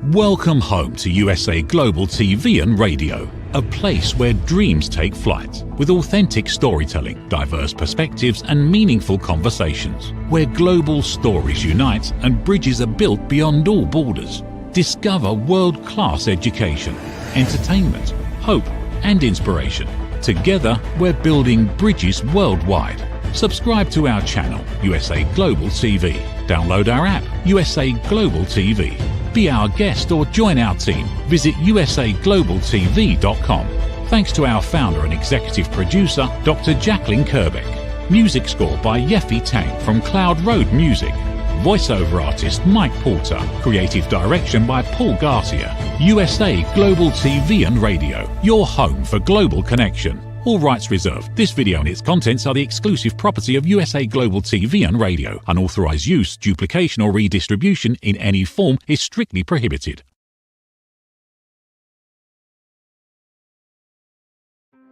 Welcome home to USA Global TV and Radio, a place where dreams take flight, with authentic storytelling, diverse perspectives and meaningful conversations, where global stories unite and bridges are built beyond all borders. Discover world-class education, entertainment, hope and inspiration. Together, we're building bridges worldwide. Subscribe to our channel, USA Global TV. Download our app, USA Global TV. Be our guest or join our team. Visit usaglobaltv.com. Thanks to our founder and executive producer, Dr. Jacqueline Kerbeck. Music score by Yeffy Tang from Cloud Road Music. Voiceover artist Mike Porter. Creative direction by Paul Garcia. USA Global TV and Radio, your home for global connection. All rights reserved. This video and its contents are the exclusive property of USA Global TV and Radio. Unauthorized use, duplication or redistribution in any form is strictly prohibited.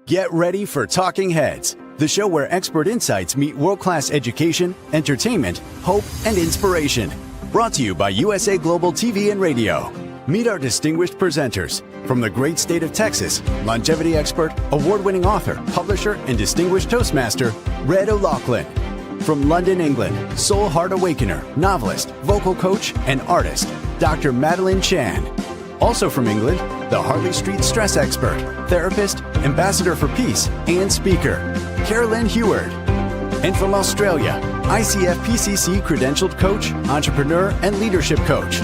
Get ready for Talking Heads, the show where expert insights meet world-class education, entertainment, hope, and inspiration. Brought to you by USA Global TV and Radio. Meet our distinguished presenters. From the great state of Texas, longevity expert, award-winning author, publisher, and distinguished Toastmaster, Red O'Loughlin. From London, England, soul heart awakener, novelist, vocal coach, and artist, Dr. Madeline Chan. Also from England, the Harley Street Stress Expert, therapist, ambassador for peace, and speaker, Carolyn Heward. And from Australia, ICF PCC credentialed coach, entrepreneur, and leadership coach,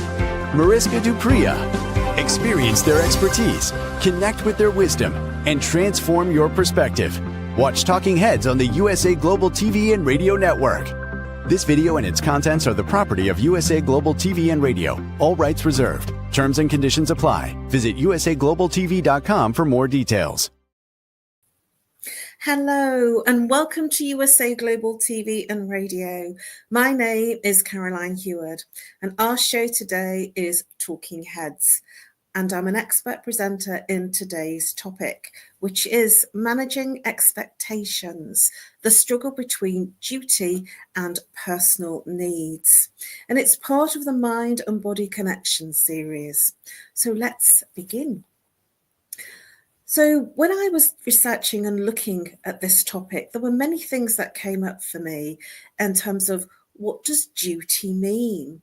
Mariska Dupria. Experience their expertise, connect with their wisdom, and transform your perspective. Watch Talking Heads on the USA Global TV and Radio Network. This video and its contents are the property of USA Global TV and Radio. All rights reserved. Terms and conditions apply. Visit usaglobaltv.com for more details. Hello and welcome to USA Global TV and Radio. My name is Caroline Heward and our show today is Talking Heads, and I'm an expert presenter in today's topic, which is managing expectations, the struggle between duty and personal needs. And it's part of the Mind and Body Connection series. So let's begin. So when I was researching and looking at this topic, there were many things that came up for me in terms of what does duty mean?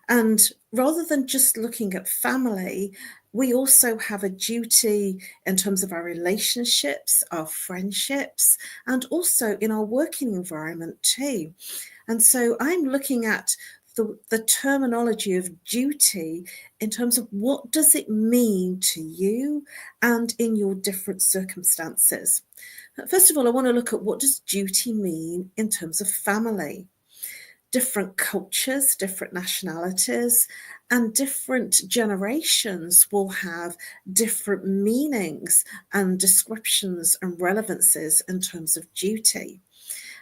And rather than just looking at family, we also have a duty in terms of our relationships, our friendships, and also in our working environment too. And so I'm looking at the terminology of duty in terms of what does it mean to you and in your different circumstances. First of all, I want to look at what does duty mean in terms of family. Different cultures, different nationalities, and different generations will have different meanings and descriptions and relevances in terms of duty.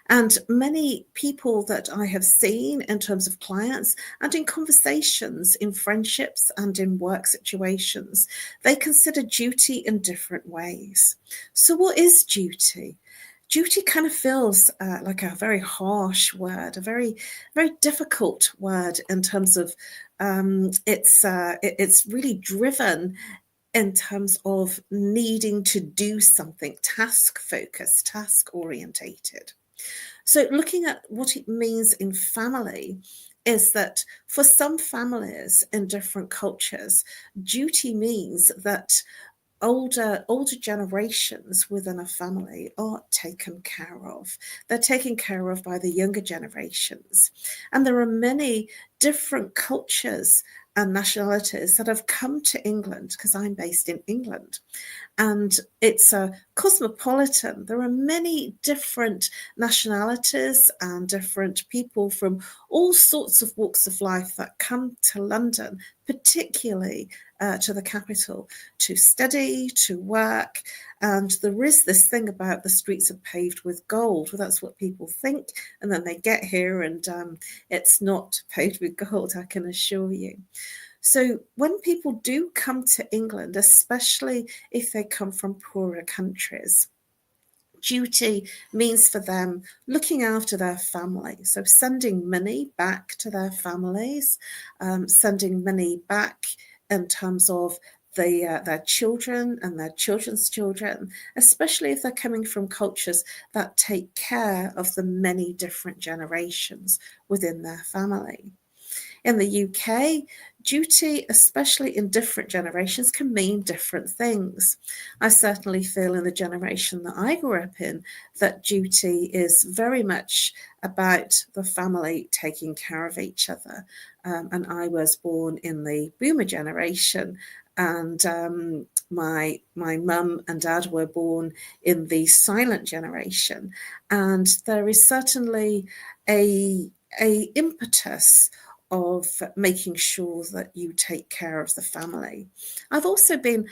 And many people that I have seen in terms of clients and in conversations, in friendships and in work situations, they consider duty in different ways. So what is duty? Duty kind of feels like a very harsh word, a very, very difficult word in terms of it's really driven in terms of needing to do something, task-focused, task-orientated. So looking at what it means in family is that for some families in different cultures, duty means that older generations within a family are taken care of. They're taken care of by the younger generations. And there are many different cultures and nationalities that have come to England, because I'm based in England, and it's a cosmopolitan. There are many different nationalities and different people from all sorts of walks of life that come to London, particularly to the capital, to study, to work. And there is this thing about the streets are paved with gold. Well, that's what people think. And then they get here and it's not paved with gold, I can assure you. So when people do come to England, especially if they come from poorer countries, duty means for them looking after their family. So sending money back to their families, sending money back in terms of their children and their children's children, especially if they're coming from cultures that take care of the many different generations within their family. In the UK, duty, especially in different generations, can mean different things. I certainly feel in the generation that I grew up in that duty is very much about the family taking care of each other. And I was born in the boomer generation, and my mum and dad were born in the silent generation. And there is certainly a impetus of making sure that you take care of the family. I've also been,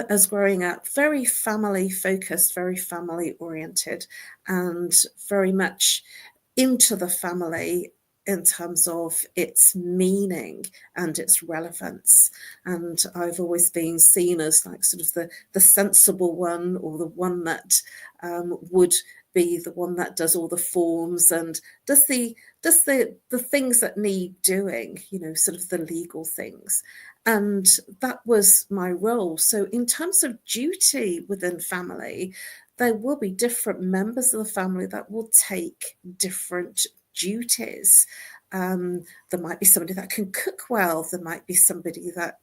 as growing up, very family focused, very family oriented, and very much into the family in terms of its meaning and its relevance. And I've always been seen as like sort of the sensible one, or the one that would be the one that does all the forms and does the things that need doing, sort of the legal things. And that was my role. So in terms of duty within family, there will be different members of the family that will take different duties. There might be somebody that can cook well. There might be somebody that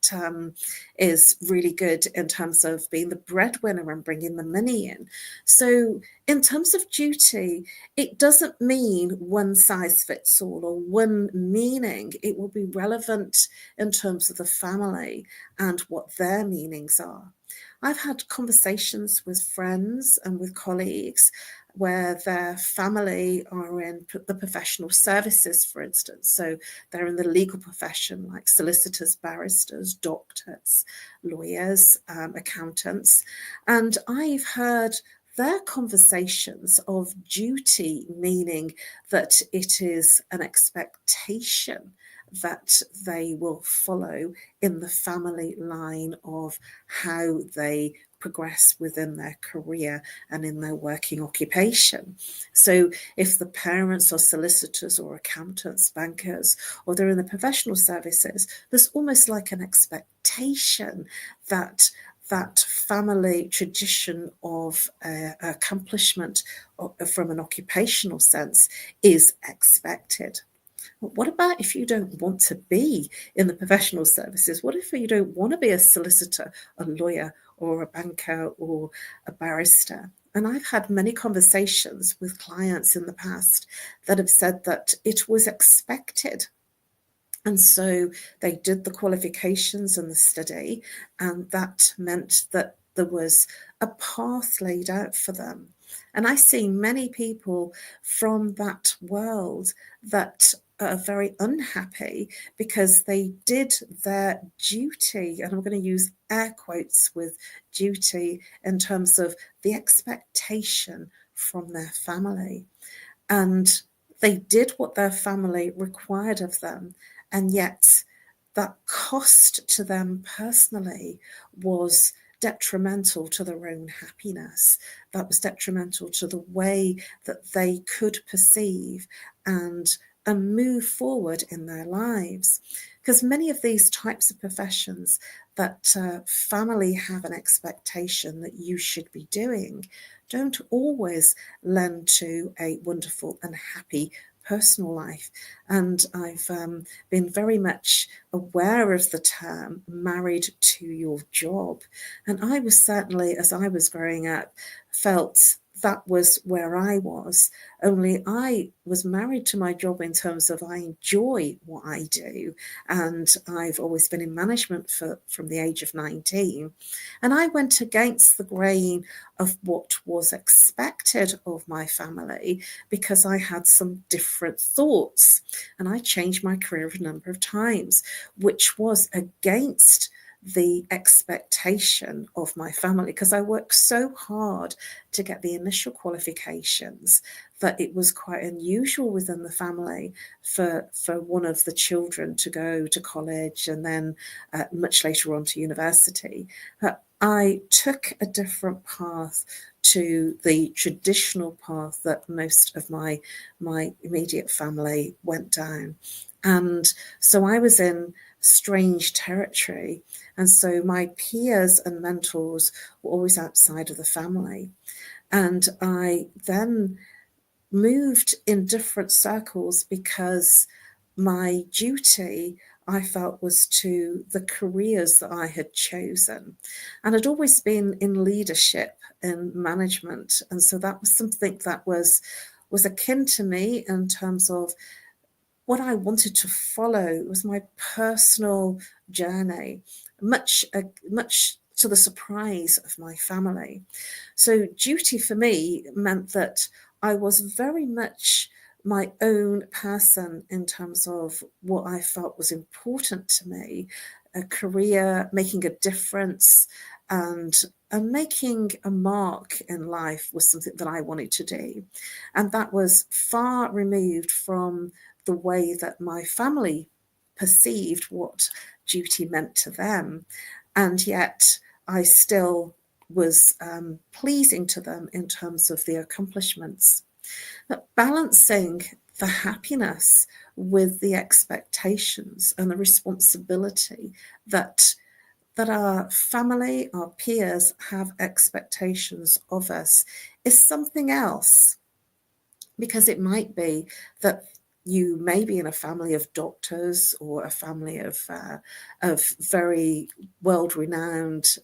is really good in terms of being the breadwinner and bringing the money in. So in terms of duty, it doesn't mean one size fits all or one meaning. It will be relevant in terms of the family and what their meanings are. I've had conversations with friends and with colleagues where their family are in the professional services, for instance. So they're in the legal profession, like solicitors, barristers, doctors, lawyers, accountants. And I've heard their conversations of duty, meaning that it is an expectation that they will follow in the family line of how they progress within their career and in their working occupation. So if the parents are solicitors or accountants, bankers, or they're in the professional services, there's almost like an expectation that that family tradition of accomplishment from an occupational sense is expected. What about if you don't want to be in the professional services? What if you don't want to be a solicitor, a lawyer, or a banker, or a barrister? And I've had many conversations with clients in the past that have said that it was expected. And so they did the qualifications and the study, and that meant that there was a path laid out for them. And I see many people from that world that are very unhappy because they did their duty, and I'm going to use air quotes with duty in terms of the expectation from their family. And they did what their family required of them, and yet that cost to them personally was detrimental to their own happiness. That was detrimental to the way that they could perceive and move forward in their lives. Because many of these types of professions that family have an expectation that you should be doing don't always lend to a wonderful and happy personal life. And I've been very much aware of the term married to your job. And I was certainly, as I was growing up, felt that was where I was, only I was married to my job in terms of I enjoy what I do. And I've always been in management from the age of 19. And I went against the grain of what was expected of my family because I had some different thoughts. And I changed my career a number of times, which was against the expectation of my family, because I worked so hard to get the initial qualifications that it was quite unusual within the family for one of the children to go to college and then much later on to university. I took a different path to the traditional path that most of my immediate family went down. And so I was in strange territory. And so my peers and mentors were always outside of the family. And I then moved in different circles because my duty, I felt, was to the careers that I had chosen. And I'd always been in leadership and management. And so that was something that was akin to me in terms of what I wanted to follow. It was my personal journey, much to the surprise of my family. So duty for me meant that I was very much my own person in terms of what I felt was important to me, a career, making a difference, and making a mark in life was something that I wanted to do. And that was far removed from the way that my family perceived what duty meant to them. And yet I still was pleasing to them in terms of the accomplishments. But balancing the happiness with the expectations and the responsibility that our family, our peers have expectations of us is something else. Because it might be that you may be in a family of doctors or a family of very world-renowned,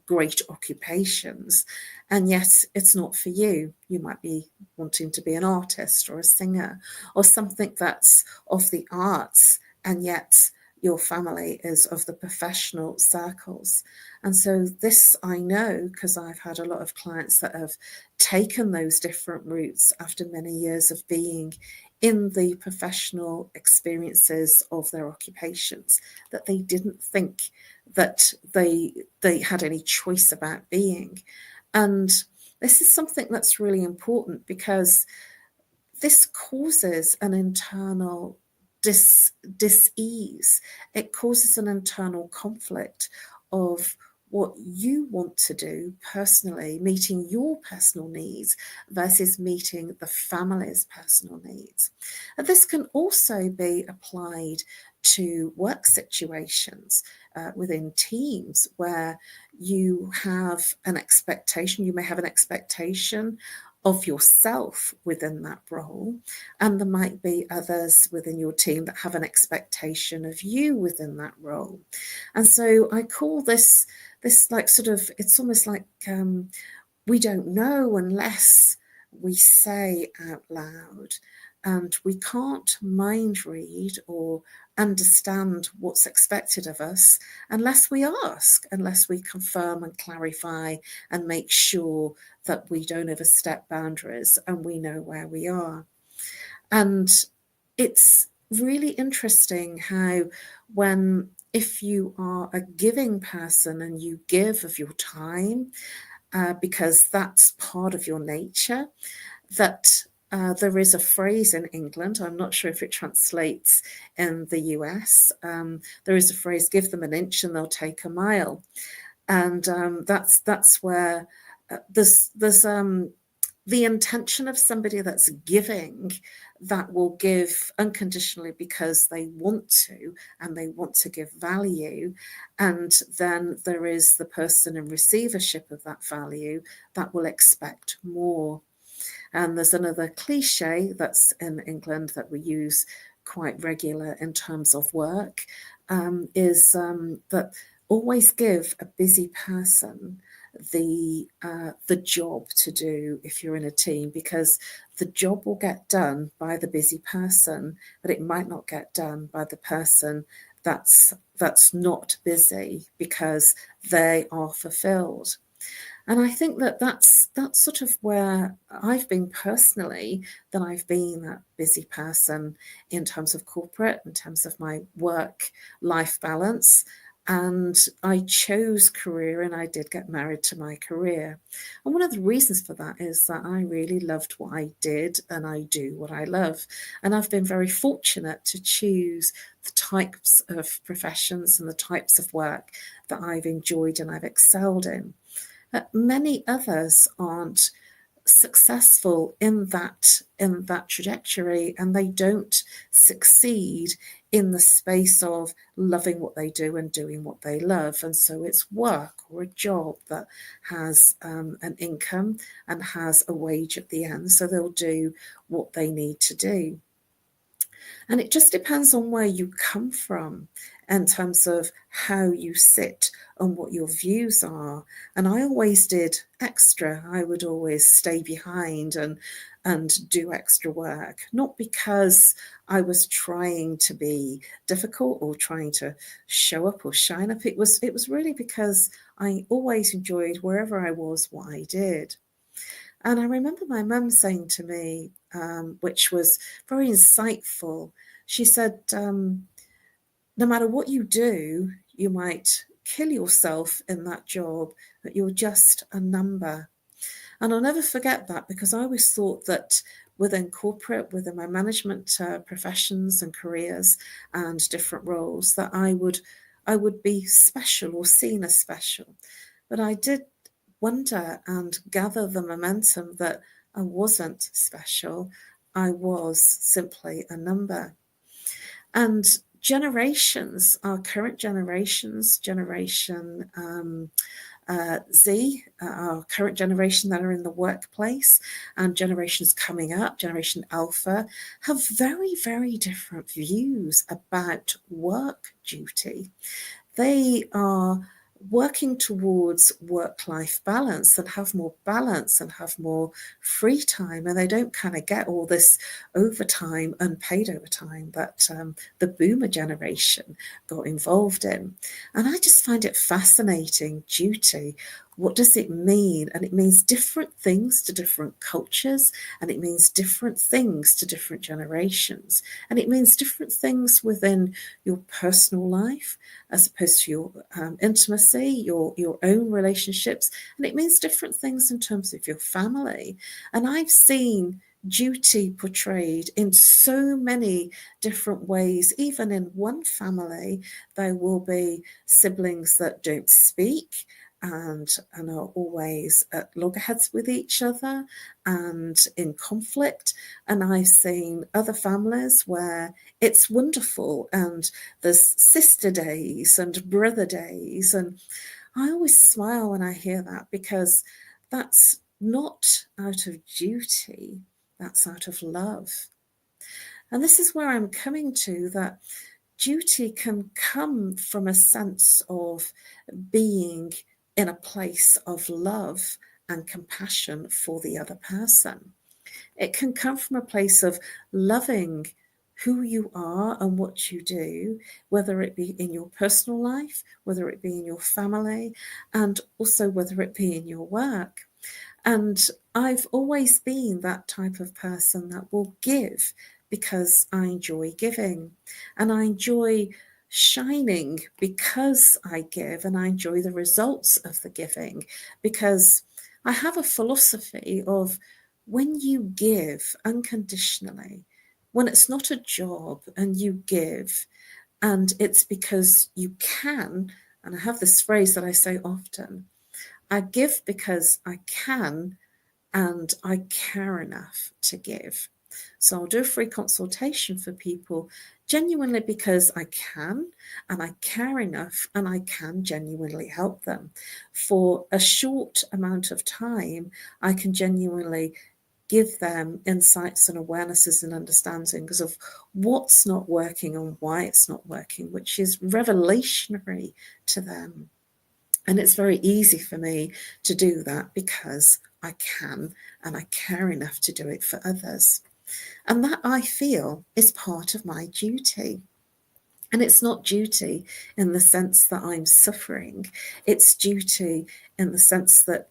great occupations, and yet it's not for you. You might be wanting to be an artist or a singer or something that's of the arts, and yet your family is of the professional circles. And so this I know because I've had a lot of clients that have taken those different routes after many years of being in the professional experiences of their occupations, that they didn't think that they had any choice about being. And this is something that's really important because this causes an internal dis-ease. It causes an internal conflict of what you want to do personally, meeting your personal needs versus meeting the family's personal needs. And this can also be applied to work situations within teams where you have an expectation. You may have an expectation of yourself within that role, and there might be others within your team that have an expectation of you within that role. And so I call this like sort of, it's almost like we don't know unless we say out loud, and we can't mind read or understand what's expected of us unless we ask, unless we confirm and clarify and make sure that we don't overstep boundaries and we know where we are. And it's really interesting how if you are a giving person and you give of your time, because that's part of your nature, that there is a phrase in England, I'm not sure if it translates in the US, there is a phrase, give them an inch and they'll take a mile. And that's where there's the intention of somebody that's giving, that will give unconditionally because they want to, and they want to give value. And then there is the person in receivership of that value that will expect more. And there's another cliche that's in England that we use quite regular in terms of work, is that always give a busy person the job to do if you're in a team, because the job will get done by the busy person, but it might not get done by the person that's not busy because they are fulfilled. And I think that's sort of where I've been personally, that I've been that busy person in terms of corporate, in terms of my work-life balance. And I chose career, and I did get married to my career. And one of the reasons for that is that I really loved what I did, and I do what I love. And I've been very fortunate to choose the types of professions and the types of work that I've enjoyed and I've excelled in. Many others aren't successful in that trajectory, and they don't succeed in the space of loving what they do and doing what they love. And so it's work or a job that has an income and has a wage at the end. So they'll do what they need to do. And it just depends on where you come from in terms of how you sit and what your views are. And I always did extra. I would always stay behind and do extra work, not because I was trying to be difficult or trying to show up or shine up. It was really because I always enjoyed wherever I was what I did. And I remember my mum saying to me, which was very insightful, she said, no matter what you do, you might kill yourself in that job, but you're just a number. And I'll never forget that, because I always thought that within corporate, within my management professions and careers and different roles, that I would be special or seen as special. But I did wonder and gather the momentum that I wasn't special. I was simply a number. And generations, our current generations, Generation Z, our current generation that are in the workplace, and generations coming up, Generation Alpha, have very, very different views about work duty. They are working towards work-life balance and have more balance and have more free time, and they don't kind of get all this overtime, unpaid overtime that the boomer generation got involved in. And I just find it fascinating. Duty, what does it mean? And it means different things to different cultures, and it means different things to different generations, and it means different things within your personal life as opposed to your intimacy, your own relationships, and it means different things in terms of your family. And I've seen duty portrayed in so many different ways. Even in one family, there will be siblings that don't speak and are always at loggerheads with each other and in conflict. And I've seen other families where it's wonderful and there's sister days and brother days. And I always smile when I hear that, because that's not out of duty, that's out of love. And this is where I'm coming to, that duty can come from a sense of being in a place of love and compassion for the other person. It can come from a place of loving who you are and what you do, whether it be in your personal life, whether it be in your family, and also whether it be in your work. And I've always been that type of person that will give because I enjoy giving, and I enjoy shining because I give, and I enjoy the results of the giving, because I have a philosophy of when you give unconditionally, when it's not a job and you give, and it's because you can, and I have this phrase that I say often, I give because I can and I care enough to give. So I'll do a free consultation for people genuinely because I can and I care enough and I can genuinely help them. For a short amount of time, I can genuinely give them insights and awarenesses and understandings of what's not working and why it's not working, which is revelationary to them. And it's very easy for me to do that because I can and I care enough to do it for others. And that, I feel, is part of my duty. And it's not duty in the sense that I'm suffering. It's duty in the sense that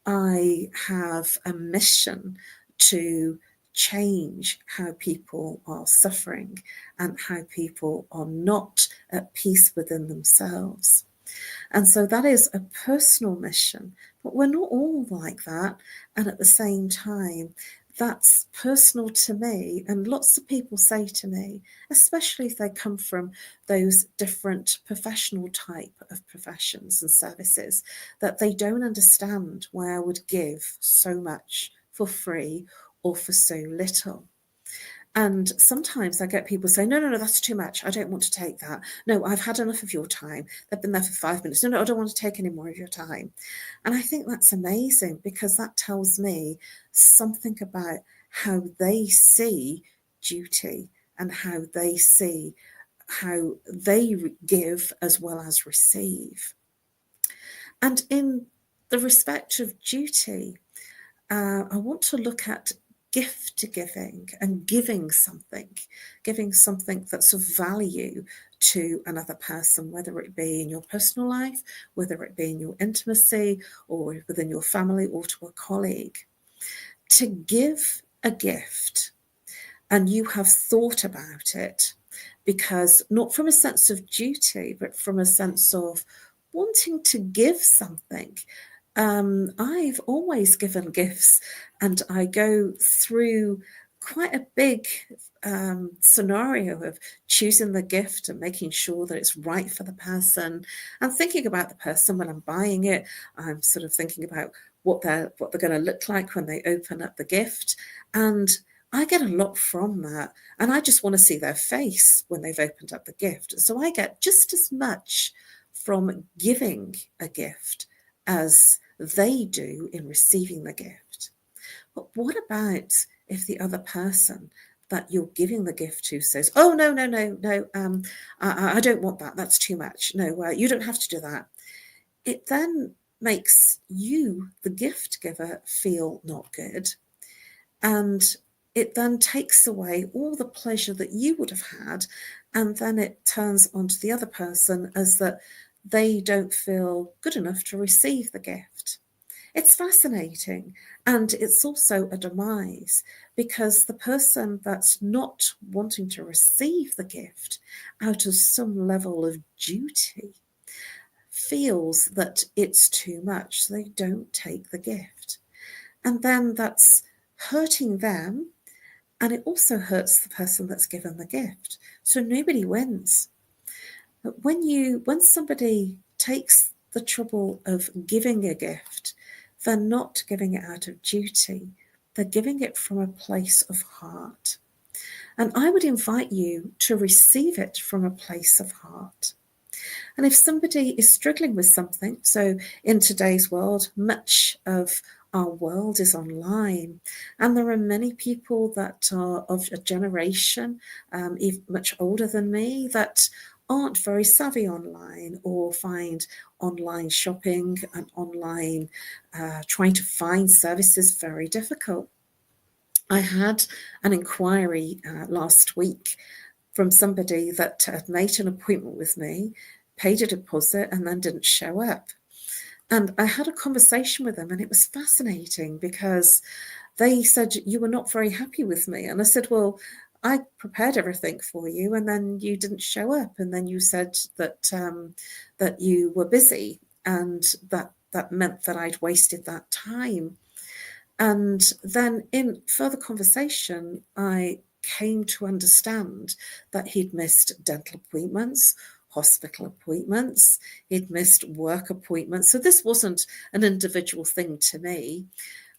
I have a mission to change how people are suffering and how people are not at peace within themselves. And so that is a personal mission, but we're not all like that. And at the same time, that's personal to me. And lots of people say to me, especially if they come from those different professional type of professions and services, that they don't understand why I would give so much for free or for so little. And sometimes I get people say, no, that's too much. I don't want to take that. No, I've had enough of your time. They've been there for 5 minutes. No, I don't want to take any more of your time. And I think that's amazing, because that tells me something about how they see duty and how they see how they give as well as receive. And in the respect of duty, I want to look at gift giving and giving something that's of value to another person, whether it be in your personal life, whether it be in your intimacy or within your family or to a colleague. To give a gift and you have thought about it, because not from a sense of duty, but from a sense of wanting to give something. I've always given gifts, and I go through quite a big scenario of choosing the gift and making sure that it's right for the person, and thinking about the person when I'm buying it. I'm sort of thinking about what they're going to look like when they open up the gift, and I get a lot from that, and I just want to see their face when they've opened up the gift. So I get just as much from giving a gift as they do in receiving the gift. But what about if the other person that you're giving the gift to says, oh, no, I don't want that. That's too much. No, you don't have to do that. It then makes you, the gift giver, feel not good. And it then takes away all the pleasure that you would have had. And then it turns onto the other person as that they don't feel good enough to receive the gift. It's fascinating. And it's also a demise, because the person that's not wanting to receive the gift out of some level of duty feels that it's too much, so they don't take the gift. And then that's hurting them, and it also hurts the person that's given the gift. So nobody wins. But when somebody takes the trouble of giving a gift, they're not giving it out of duty. They're giving it from a place of heart. And I would invite you to receive it from a place of heart. And if somebody is struggling with something, so in today's world, much of our world is online, and there are many people that are of a generation, even much older than me, that aren't very savvy online, or find online shopping and online trying to find services very difficult. I had an inquiry last week from somebody that had made an appointment with me, paid a deposit, and then didn't show up. And I had a conversation with them, and it was fascinating, because they said, you were not very happy with me. And I said, well, I prepared everything for you, and then you didn't show up. And then you said that that you were busy, and that meant that I'd wasted that time. And then in further conversation, I came to understand that he'd missed dental appointments, hospital appointments, he'd missed work appointments. So this wasn't an individual thing to me.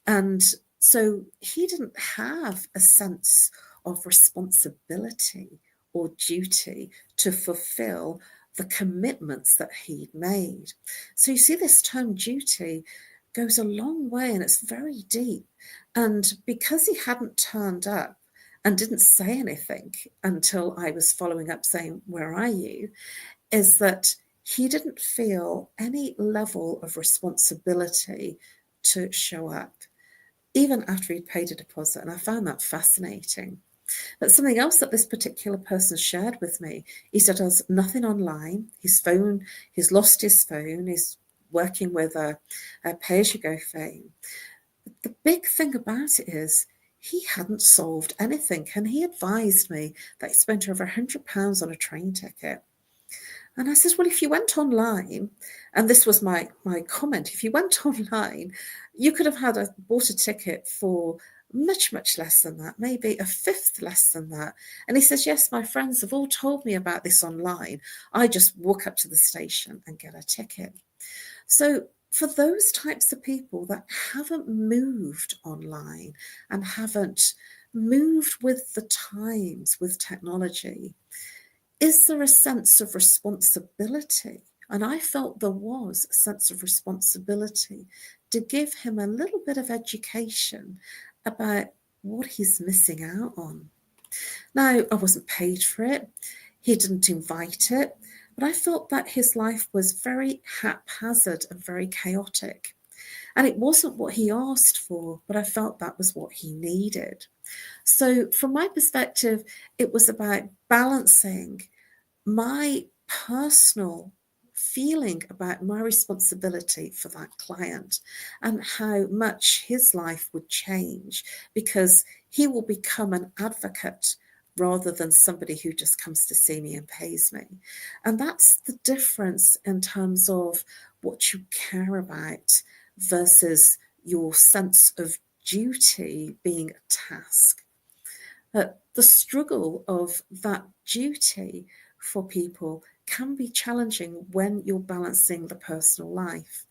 And so he didn't have a sense of responsibility or duty to fulfill the commitments that he'd made. So you see, this term duty goes a long way, and it's very deep. And because he hadn't turned up and didn't say anything until I was following up saying, where are you? Is that he didn't feel any level of responsibility to show up, even after he'd paid a deposit. And I found that fascinating. But something else that this particular person shared with me, he said, does nothing online. His phone, he's lost his phone. He's working with a pay-as-you-go phone. The big thing about it is he hadn't solved anything. And he advised me that he spent over £100 on a train ticket. And I said, well, if you went online, and this was my comment, if you went online, you could have bought a ticket for much, much less than that, maybe a fifth less than that. And he says, yes, my friends have all told me about this online. I just walk up to the station and get a ticket. So for those types of people that haven't moved online and haven't moved with the times, with technology? Is there a sense of responsibility? And I felt there was a sense of responsibility to give him a little bit of education about what he's missing out on. Now, I wasn't paid for it. He didn't invite it. But I felt that his life was very haphazard and very chaotic. And it wasn't what he asked for, but I felt that was what he needed. So from my perspective, it was about balancing my personal feeling about my responsibility for that client and how much his life would change, because he will become an advocate rather than somebody who just comes to see me and pays me. And that's the difference in terms of what you care about versus your sense of duty being a task. The struggle of that duty for people can be challenging when you're balancing the personal life.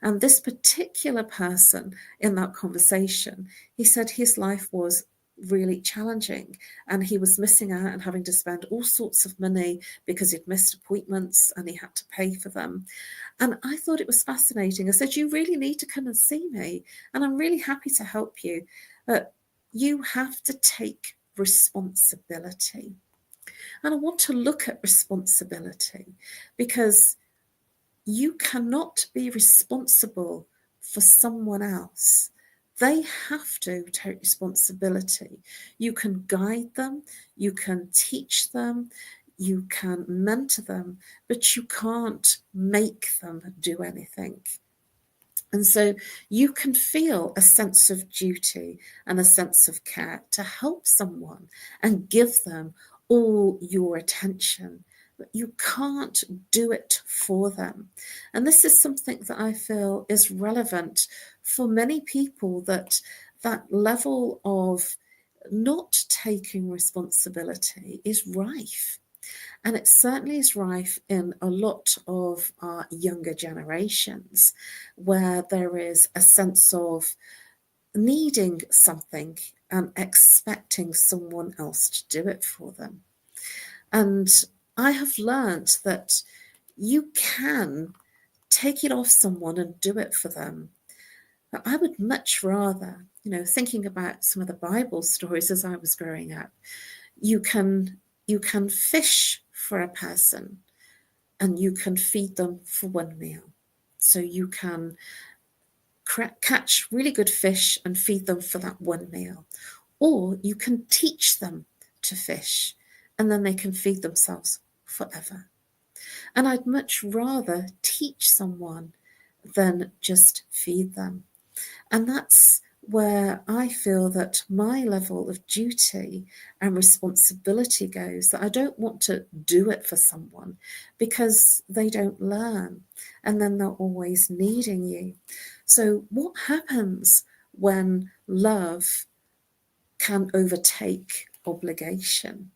And this particular person in that conversation, he said his life was really challenging and he was missing out and having to spend all sorts of money because he'd missed appointments and he had to pay for them. And I thought it was fascinating. I said, you really need to come and see me and I'm really happy to help you. But you have to take responsibility. And I want to look at responsibility because you cannot be responsible for someone else. They have to take responsibility. You can guide them, you can teach them, you can mentor them, but you can't make them do anything. And so you can feel a sense of duty and a sense of care to help someone and give them all your attention, but you can't do it for them. And this is something that I feel is relevant for many people, that level of not taking responsibility is rife. And it certainly is rife in a lot of our younger generations, where there is a sense of needing something and expecting someone else to do it for them. And I have learned that you can take it off someone and do it for them. But I would much rather, thinking about some of the Bible stories as I was growing up, you can fish for a person and you can feed them for one meal. So you can catch really good fish and feed them for that one meal. Or you can teach them to fish and then they can feed themselves forever. And I'd much rather teach someone than just feed them. And that's where I feel that my level of duty and responsibility goes, that I don't want to do it for someone because they don't learn and then they're always needing you. So what happens when love can overtake obligation?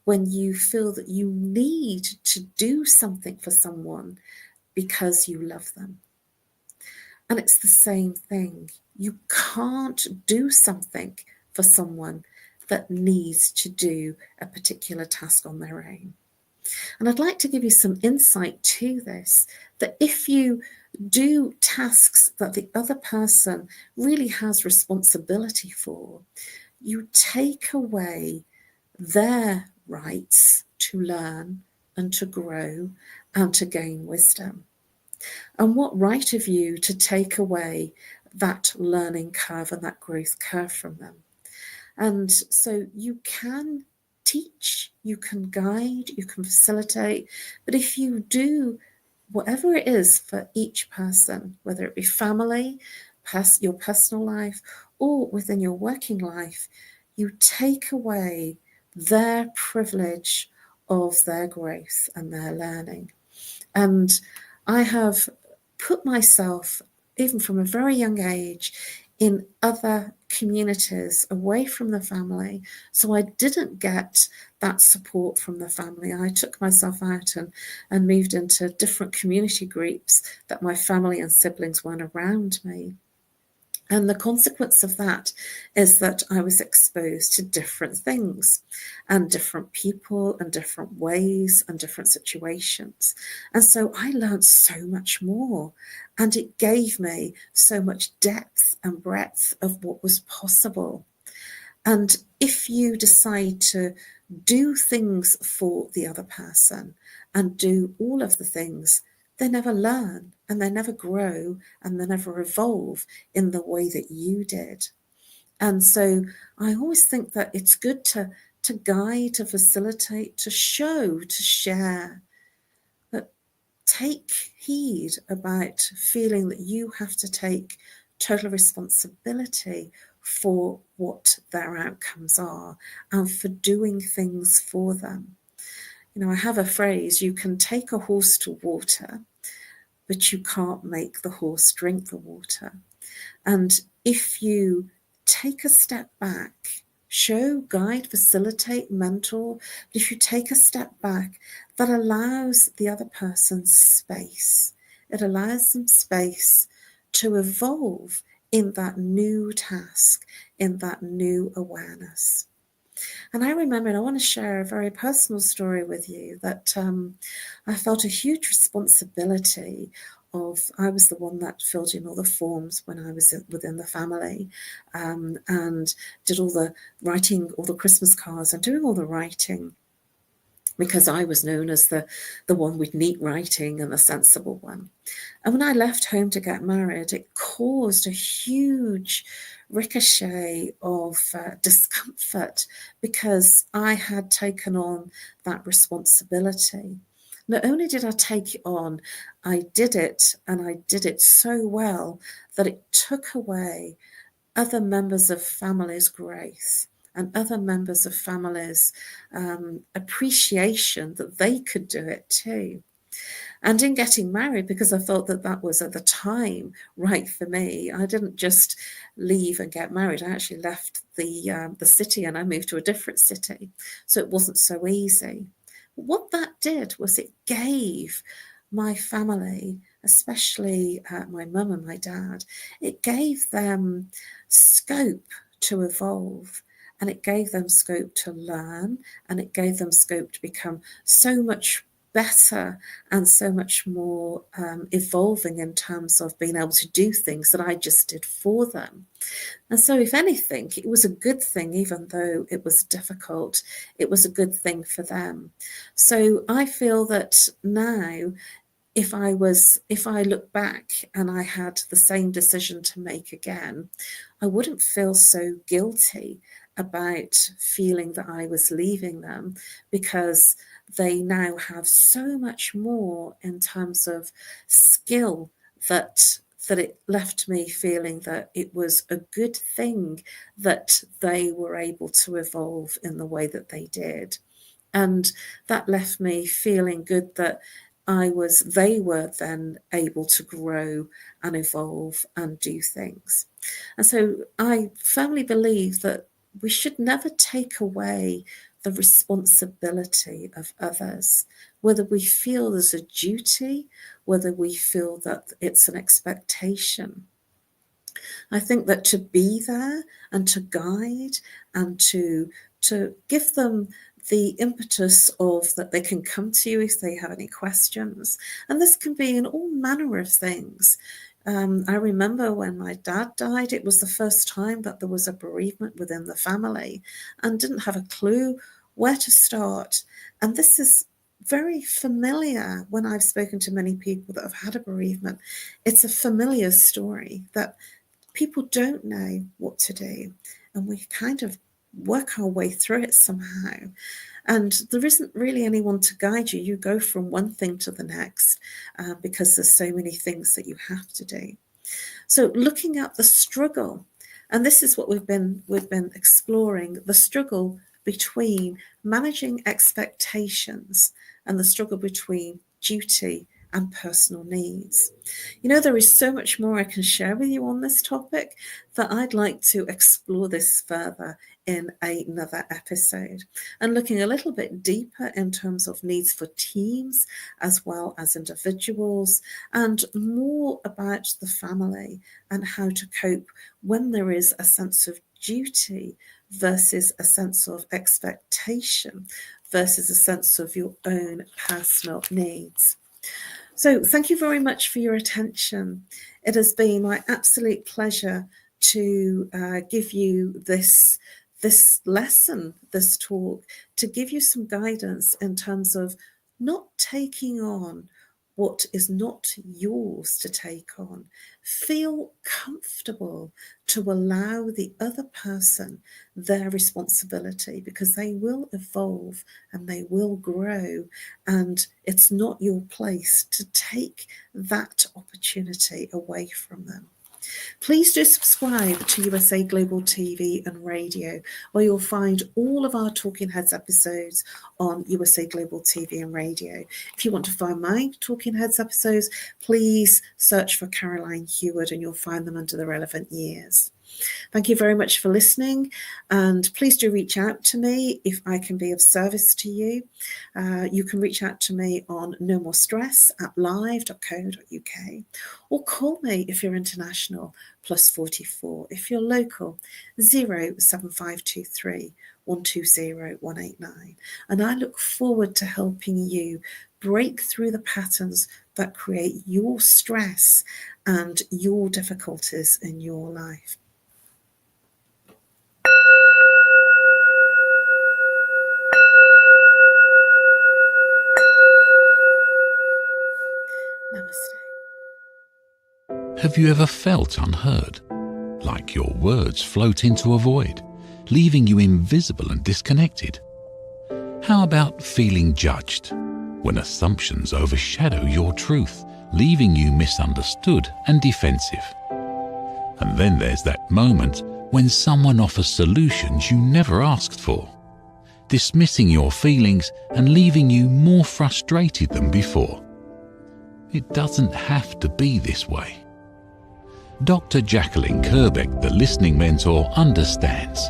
When you feel that you need to do something for someone because you love them. And it's the same thing. You can't do something for someone that needs to do a particular task on their own. And I'd like to give you some insight to this, that if you do tasks that the other person really has responsibility for, you take away their rights to learn and to grow and to gain wisdom. And what right have you to take away that learning curve and that growth curve from them? And so you can teach, you can guide, you can facilitate, but if you do whatever it is for each person, whether it be family, your personal life, or within your working life, you take away their privilege of their growth and their learning. And I have put myself, even from a very young age, in other communities away from the family. So I didn't get that support from the family. I took myself out and moved into different community groups that my family and siblings weren't around me. And the consequence of that is that I was exposed to different things and different people and different ways and different situations. And so I learned so much more, and it gave me so much depth and breadth of what was possible. And if you decide to do things for the other person and do all of the things, they never learn and they never grow and they never evolve in the way that you did. And so I always think that it's good to guide, to facilitate, to show, to share, but take heed about feeling that you have to take total responsibility for what their outcomes are and for doing things for them. You know, I have a phrase, you can take a horse to water, but you can't make the horse drink the water. And if you take a step back, show, guide, facilitate, mentor, but if you take a step back, that allows the other person space. It allows them space to evolve in that new task, in that new awareness. And I remember, and I want to share a very personal story with you, that I felt a huge responsibility of, I was the one that filled in all the forms when I was within the family, and did all the writing, all the Christmas cards and doing all the writing, because I was known as the one with neat writing and the sensible one. And when I left home to get married, it caused a huge ricochet of discomfort, because I had taken on that responsibility. Not only did I take it on, I did it, and I did it so well that it took away other members of families' grace and other members of families' appreciation that they could do it too. And in getting married, because I thought that that was at the time right for me, I didn't just leave and get married. I actually left the city and I moved to a different city. So it wasn't so easy. What that did was it gave my family, especially my mum and my dad, it gave them scope to evolve. And it gave them scope to learn, and it gave them scope to become so much better and so much more evolving in terms of being able to do things that I just did for them. And so if anything, it was a good thing, even though it was difficult, it was a good thing for them. So I feel that now, if I look back and I had the same decision to make again, I wouldn't feel so guilty about feeling that I was leaving them, because they now have so much more in terms of skill that it left me feeling that it was a good thing that they were able to evolve in the way that they did. And that left me feeling good that they were then able to grow and evolve and do things. And so I firmly believe that we should never take away the responsibility of others, whether we feel there's a duty, whether we feel that it's an expectation. I think that to be there and to guide and to give them the impetus of that they can come to you if they have any questions. And this can be in all manner of things. I remember when my dad died, it was the first time that there was a bereavement within the family, and didn't have a clue where to start. And this is very familiar when I've spoken to many people that have had a bereavement. It's a familiar story that people don't know what to do, and we kind of work our way through it somehow. And there isn't really anyone to guide you. You go from one thing to the next because there's so many things that you have to do. So looking at the struggle, and this is what we've been exploring, the struggle between managing expectations and the struggle between duty and personal needs. There is so much more I can share with you on this topic that I'd like to explore this further in another episode, and looking a little bit deeper in terms of needs for teams as well as individuals, and more about the family and how to cope when there is a sense of duty versus a sense of expectation versus a sense of your own personal needs. So thank you very much for your attention. It has been my absolute pleasure to give you this lesson, this talk, to give you some guidance in terms of not taking on what is not yours to take on. Feel comfortable to allow the other person their responsibility, because they will evolve and they will grow, and it's not your place to take that opportunity away from them. Please do subscribe to USA Global TV and Radio, where you'll find all of our Talking Heads episodes on USA Global TV and Radio. If you want to find my Talking Heads episodes, please search for Caroline Heward and you'll find them under the relevant years. Thank you very much for listening, and please do reach out to me if I can be of service to you. You can reach out to me on nomorestress@live.co.uk, or call me if you're international, +44 if you're local, 07523 120 189. And I look forward to helping you break through the patterns that create your stress and your difficulties in your life. Namaste. Have you ever felt unheard? Like your words float into a void, leaving you invisible and disconnected? How about feeling judged, when assumptions overshadow your truth, leaving you misunderstood and defensive? And then there's that moment when someone offers solutions you never asked for, dismissing your feelings and leaving you more frustrated than before. It doesn't have to be this way. Dr. Jacqueline Kerbeck, the listening mentor, understands.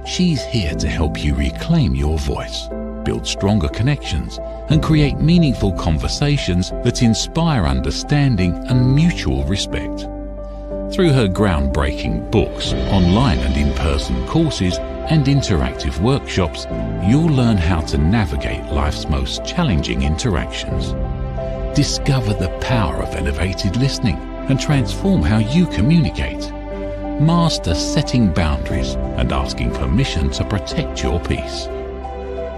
She's here to help you reclaim your voice, build stronger connections, and create meaningful conversations that inspire understanding and mutual respect. Through her groundbreaking books, online and in-person courses, and interactive workshops, you'll learn how to navigate life's most challenging interactions. Discover the power of elevated listening and transform how you communicate. Master setting boundaries and asking permission to protect your peace.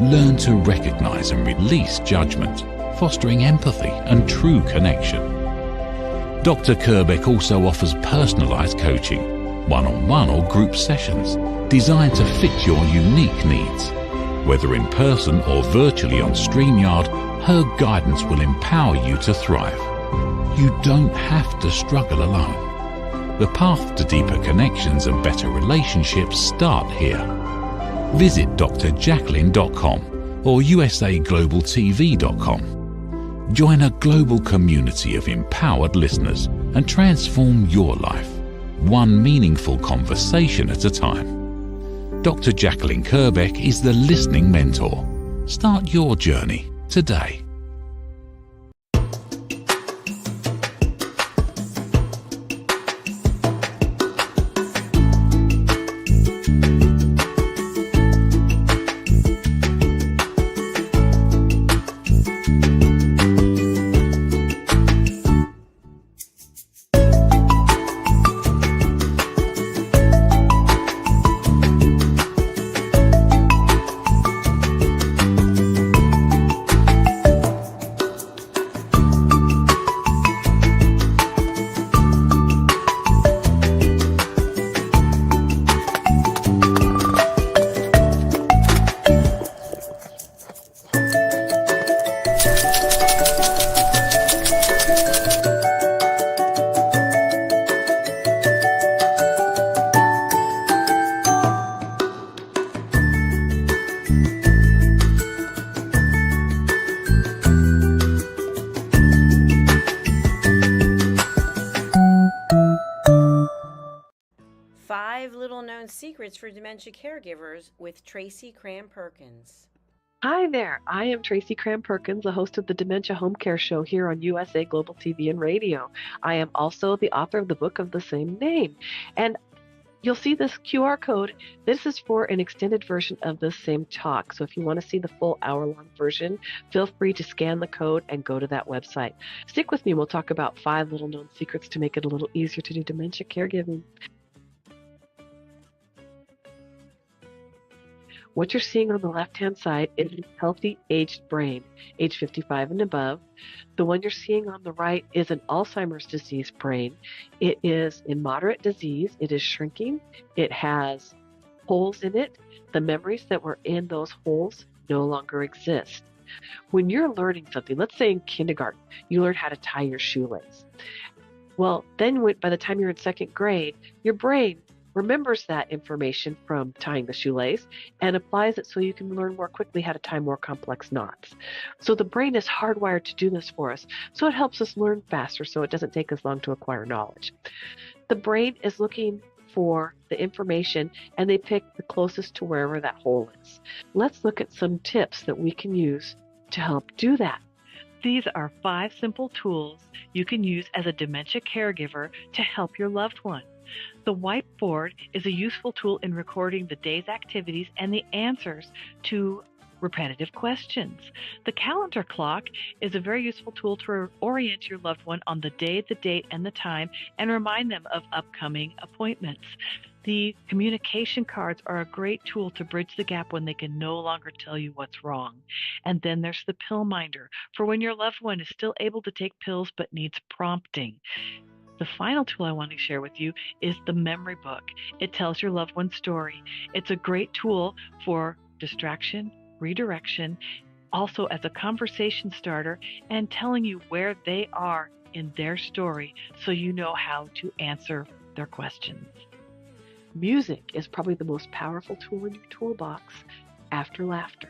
Learn to recognize and release judgment, fostering empathy and true connection. Dr. Kerbeck also offers personalized coaching, one-on-one or group sessions designed to fit your unique needs. Whether in person or virtually on StreamYard, her guidance will empower you to thrive. You don't have to struggle alone. The path to deeper connections and better relationships start here. Visit drjacqueline.com or usaglobaltv.com. Join a global community of empowered listeners and transform your life, one meaningful conversation at a time. Dr. Jacqueline Kerbeck is the listening mentor. Start your journey today. 5 little-known secrets for dementia caregivers with Tracy Cram-Perkins. Hi there, I am Tracy Cram-Perkins, the host of the Dementia Home Care Show here on USA Global TV and Radio. I am also the author of the book of the same name. And you'll see this QR code. This is for an extended version of the same talk. So if you want to see the full hour-long version, feel free to scan the code and go to that website. Stick with me. We'll talk about 5 little-known secrets to make it a little easier to do dementia caregiving. What you're seeing on the left-hand side is a healthy aged brain, age 55 and above. The one you're seeing on the right is an Alzheimer's disease brain. It is in moderate disease. It is shrinking. It has holes in it. The memories that were in those holes no longer exist. When you're learning something, let's say in kindergarten, you learn how to tie your shoelace. Well, then by the time you're in 2nd grade, your brain remembers that information from tying the shoelace and applies it so you can learn more quickly how to tie more complex knots. So the brain is hardwired to do this for us. So it helps us learn faster so it doesn't take us long to acquire knowledge. The brain is looking for the information and they pick the closest to wherever that hole is. Let's look at some tips that we can use to help do that. These are 5 simple tools you can use as a dementia caregiver to help your loved one. The whiteboard is a useful tool in recording the day's activities and the answers to repetitive questions. The calendar clock is a very useful tool to orient your loved one on the day, the date, and the time, and remind them of upcoming appointments. The communication cards are a great tool to bridge the gap when they can no longer tell you what's wrong. And then there's the pill minder for when your loved one is still able to take pills but needs prompting. The final tool I want to share with you is the memory book. It tells your loved one's story. It's a great tool for distraction, redirection, also as a conversation starter, and telling you where they are in their story so you know how to answer their questions. Music is probably the most powerful tool in your toolbox after laughter.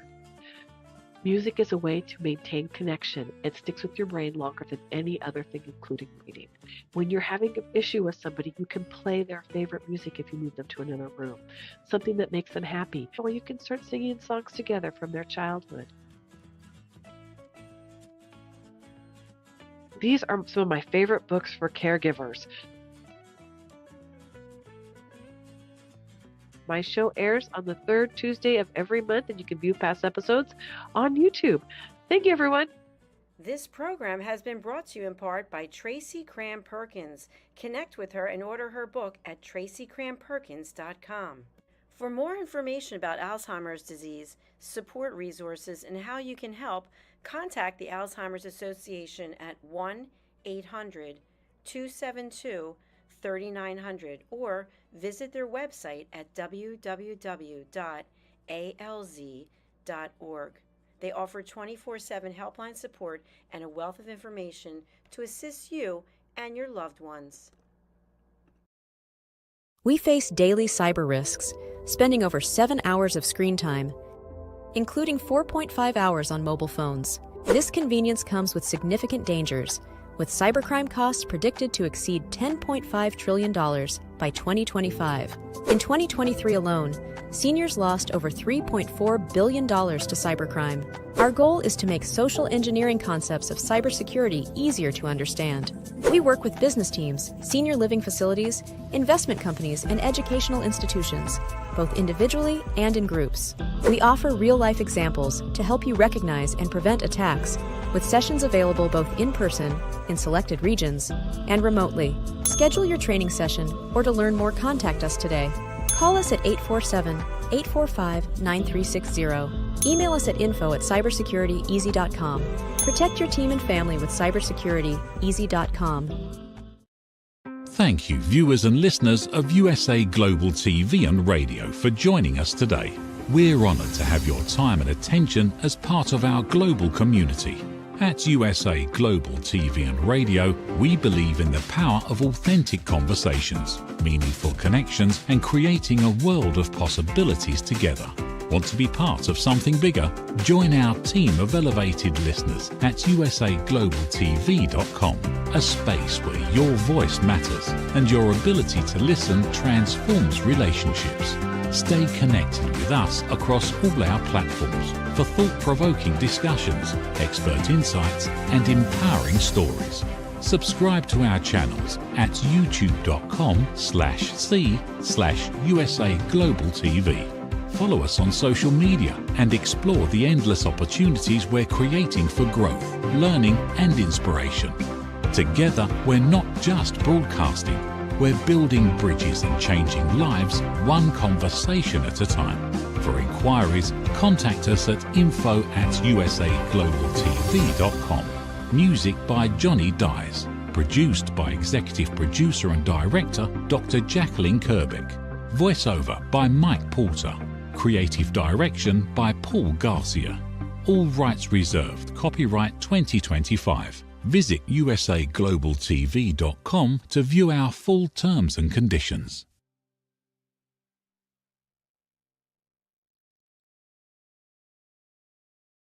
Music is a way to maintain connection. It sticks with your brain longer than any other thing, including reading. When you're having an issue with somebody, you can play their favorite music if you move them to another room, something that makes them happy, or you can start singing songs together from their childhood. These are some of my favorite books for caregivers. My show airs on the 3rd Tuesday of every month, and you can view past episodes on YouTube. Thank you, everyone. This program has been brought to you in part by Tracy Cram-Perkins. Connect with her and order her book at tracycramperkins.com. For more information about Alzheimer's disease, support resources, and how you can help, contact the Alzheimer's Association at 1-800-272-3900 or visit their website at www.alz.org. They offer 24/7 helpline support and a wealth of information to assist you and your loved ones. We face daily cyber risks, spending over 7 hours of screen time, including 4.5 hours on mobile phones. This convenience comes with significant dangers, with cybercrime costs predicted to exceed $10.5 trillion by 2025. In 2023 alone, seniors lost over $3.4 billion to cybercrime. Our goal is to make social engineering concepts of cybersecurity easier to understand. We work with business teams, senior living facilities, investment companies, and educational institutions, both individually and in groups. We offer real-life examples to help you recognize and prevent attacks, with sessions available both in person, in selected regions, and remotely. Schedule your training session, or to learn more, contact us today. Call us at 847-845-9360. Email us at info@cybersecurityeasy.com. Protect your team and family with cybersecurityeasy.com. Thank you, viewers and listeners of USA Global TV and Radio, for joining us today. We're honoured to have your time and attention as part of our global community. At USA Global TV and Radio, we believe in the power of authentic conversations, meaningful connections, and creating a world of possibilities together. Want to be part of something bigger? Join our team of elevated listeners at usaglobaltv.com, a space where your voice matters and your ability to listen transforms relationships. Stay connected with us across all our platforms for thought-provoking discussions, expert insights, and empowering stories. Subscribe to our channels at youtube.com/c/USA Global TV. Follow us on social media and explore the endless opportunities we're creating for growth, learning, and inspiration. Together, we're not just broadcasting, we're building bridges and changing lives one conversation at a time. For inquiries, contact us at info@usaglobaltv.com. Music by Johnny Dyes. Produced by Executive Producer and Director Dr. Jacqueline Kerbeck. Voiceover by Mike Porter. Creative Direction by Paul Garcia. All rights reserved. Copyright 2025. Visit usaglobaltv.com to view our full terms and conditions.